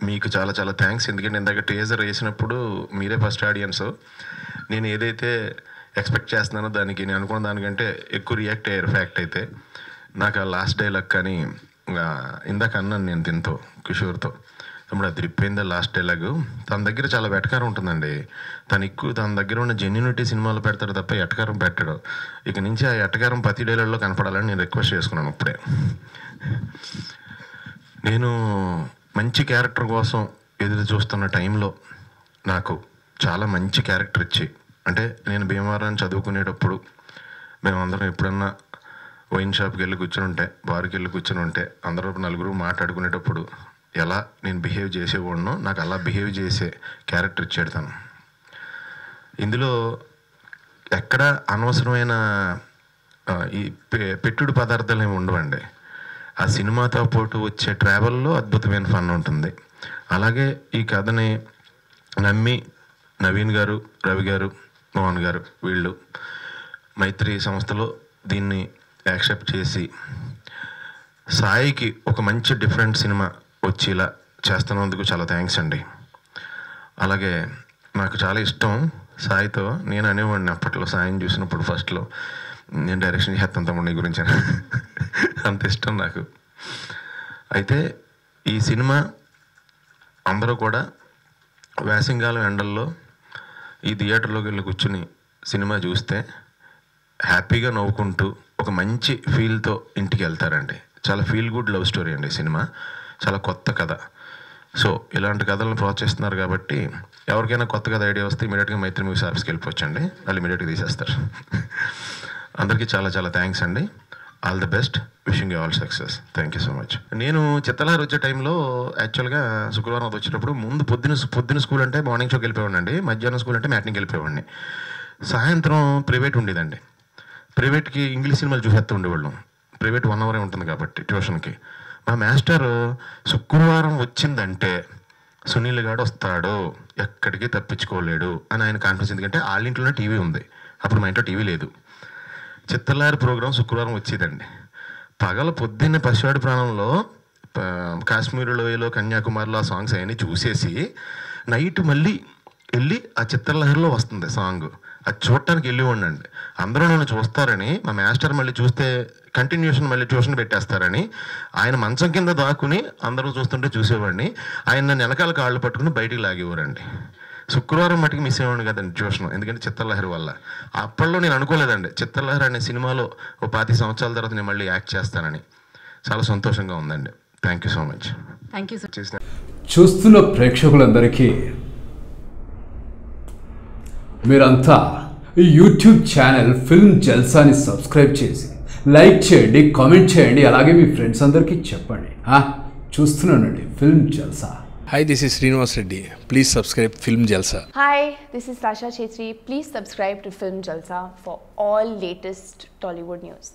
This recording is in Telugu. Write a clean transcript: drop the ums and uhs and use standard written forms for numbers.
మీకు చాలా చాలా థ్యాంక్స్. ఎందుకంటే ఇందాక టీజర్ వేసినప్పుడు మీరే ఫస్ట్ ఆడియన్స్. నేను ఏదైతే ఎక్స్పెక్ట్ చేస్తున్నానో దానికి నేను అనుకున్న దానికంటే ఎక్కువ రియాక్ట్ అయ్యారు. ఫ్యాక్ట్ అయితే నాకు ఆ లాస్ట్ డైలాగ్ కానీ ఇందాక అన్నాను నేను దీంతో కిషోర్తో, తమ్ముడు అది రిప్పైందా లాస్ట్ డైలాగు. తన దగ్గర చాలా వెటకారం ఉంటుందండి. తన దగ్గర ఉన్న జెన్యూనిటీ సినిమాలో పెడతాడు తప్ప ఎటకారం పెట్టాడు. ఇక నుంచి ఆ ఎటకారం ప్రతి డైలాగ్లో కనపడాలని నేను రిక్వెస్ట్ చేసుకున్నాను. ఇప్పుడే నేను మంచి క్యారెక్టర్ కోసం ఎదురు చూస్తున్న టైంలో నాకు చాలా మంచి క్యారెక్టర్ ఇచ్చి, అంటే నేను భీమవరాన్ని చదువుకునేటప్పుడు మేమందరం ఎప్పుడన్నా వైన్ షాప్కి వెళ్ళి కూర్చొని ఉంటే, బార్కి వెళ్ళి కూర్చొని ఉంటే అందరూ నలుగురు మాట్లాడుకునేటప్పుడు ఎలా నేను బిహేవ్ చేసేవాడినో నాకు అలా బిహేవ్ చేసే క్యారెక్టర్ ఇచ్చాడు తను. ఇందులో ఎక్కడ అనవసరమైన ఈ పెట్టుడు పదార్థాలు ఏమి ఉండవండి. ఆ సినిమాతో పాటు వచ్చే ట్రావెల్లో అద్భుతమైన ఫన్ ఉంటుంది. అలాగే ఈ కథని నమ్మి నవీన్ గారు, రవి గారు, మోహన్ గారు వీళ్ళు మైత్రి సంస్థలో దీన్ని యాక్సెప్ట్ చేసి సాయికి ఒక మంచి డిఫరెంట్ సినిమా వచ్చేలా చేస్తున్నందుకు చాలా థ్యాంక్స్ అండి. అలాగే నాకు చాలా ఇష్టం సాయితో. నేను అనేవాడిని అప్పట్లో సాయిని చూసినప్పుడు ఫస్ట్లో, నేను డైరెక్షన్ చేస్తాను తమ్ముడు నీ గురించి అంత ఇష్టం నాకు. అయితే ఈ సినిమా అందరూ కూడా వేసంగాలం ఎండల్లో ఈ థియేటర్లోకి వెళ్ళి కూర్చుని సినిమా చూస్తే హ్యాపీగా నవ్వుకుంటూ ఒక మంచి ఫీల్తో ఇంటికి వెళ్తారండి. చాలా ఫీల్ గుడ్ లవ్ స్టోరీ అండి సినిమా. చాలా కొత్త కథ. సో ఇలాంటి కథలను ప్రోత్సహిస్తున్నారు కాబట్టి ఎవరికైనా కొత్త కథ ఐడియా వస్తే ఇమీడియట్గా మైత్రి మూవీస్ ఆఫీస్కి వెళ్ళిపోవచ్చండి. వాళ్ళు ఇమీడియట్గా తీసేస్తారు. అందరికీ చాలా చాలా థ్యాంక్స్ అండి. All the best. Wishing you all success. Thank you so much. నేను చిత్తలహరి వచ్చే టైంలో యాక్చువల్గా శుక్రవారం అది వచ్చేటప్పుడు ముందు పొద్దున్న స్కూల్ అంటే మార్నింగ్ షోకి వెళ్ళిపోయాడు అండి. మధ్యాహ్నం స్కూల్ అంటే మ్యాట్నింగ్కి వెళ్ళిపోయాడిని. సాయంత్రం ప్రైవేట్ ఉండేదండి. ప్రైవేట్కి ఇంగ్లీష్ సినిమాలు చూసేస్తూ ఉండేవాళ్ళం. ప్రైవేట్ 1 అవరే ఉంటుంది కాబట్టి ట్యూషన్కి. మా మాస్టర్ శుక్రవారం వచ్చిందంటే సునీల్ గాడు వస్తాడు, ఎక్కడికి తప్పించుకోలేడు అని ఆయన కాన్ఫిడెన్స్. ఎందుకంటే వాళ్ళ ఇంట్లోనే టీవీ ఉంది. అప్పుడు మా ఇంట్లో టీవీ లేదు. చిత్తలహరి ప్రోగ్రాం శుక్రవారం వచ్చేదండి. పగల పొద్దున్న పసివాడి ప్రాణంలో, కాశ్మీర్ లోయలో, కన్యాకుమారిలో ఆ సాంగ్స్ అవన్నీ చూసేసి నైట్ మళ్ళీ వెళ్ళి ఆ చిత్తలహరిలో వస్తుంది సాంగ్. అది చూడటానికి వెళ్ళివ్వండి అండి. అందరూ నన్ను చూస్తారని, మా మాస్టర్ మళ్ళీ చూస్తే కంటిన్యూషన్ మళ్ళీ ట్యూషన్ పెట్టేస్తారని ఆయన మంచం కింద దాక్కుని అందరూ చూస్తుంటే చూసేవాడిని. ఆయన నన్ను వెనకాల కాళ్ళు పట్టుకుని బయటికి లాగేవారండి. శుక్రవారం మటుకు మిస్ అయ్యేవాడిని కదండి ట్యూషన్, ఎందుకంటే చిత్తలహరి వల్ల. అప్పట్లో నేను అనుకోలేదండి చిత్తలహరి అనే సినిమాలో ఓ 25 సంవత్సరాల తర్వాత నేను మళ్ళీ యాక్ట్ చేస్తానని. చాలా సంతోషంగా ఉందండి. Thank you so much. Thank you sir. చూస్తున్న ప్రేక్షకులందరికీ మీరంతా ఈ యూట్యూబ్ ఛానల్ ఫిల్మ్ జల్సాని సబ్స్క్రైబ్ చేసి లైక్ చేయండి, కామెంట్ చేయండి, అలాగే మీ ఫ్రెండ్స్ అందరికీ చెప్పండి. చూస్తున్నానండి film Jalsa. Hi, this is Srinivas Reddy. Please subscribe Film Jalsa. Hi, this is Sasha Chetri. Please subscribe to Film Jalsa for all latest Tollywood news.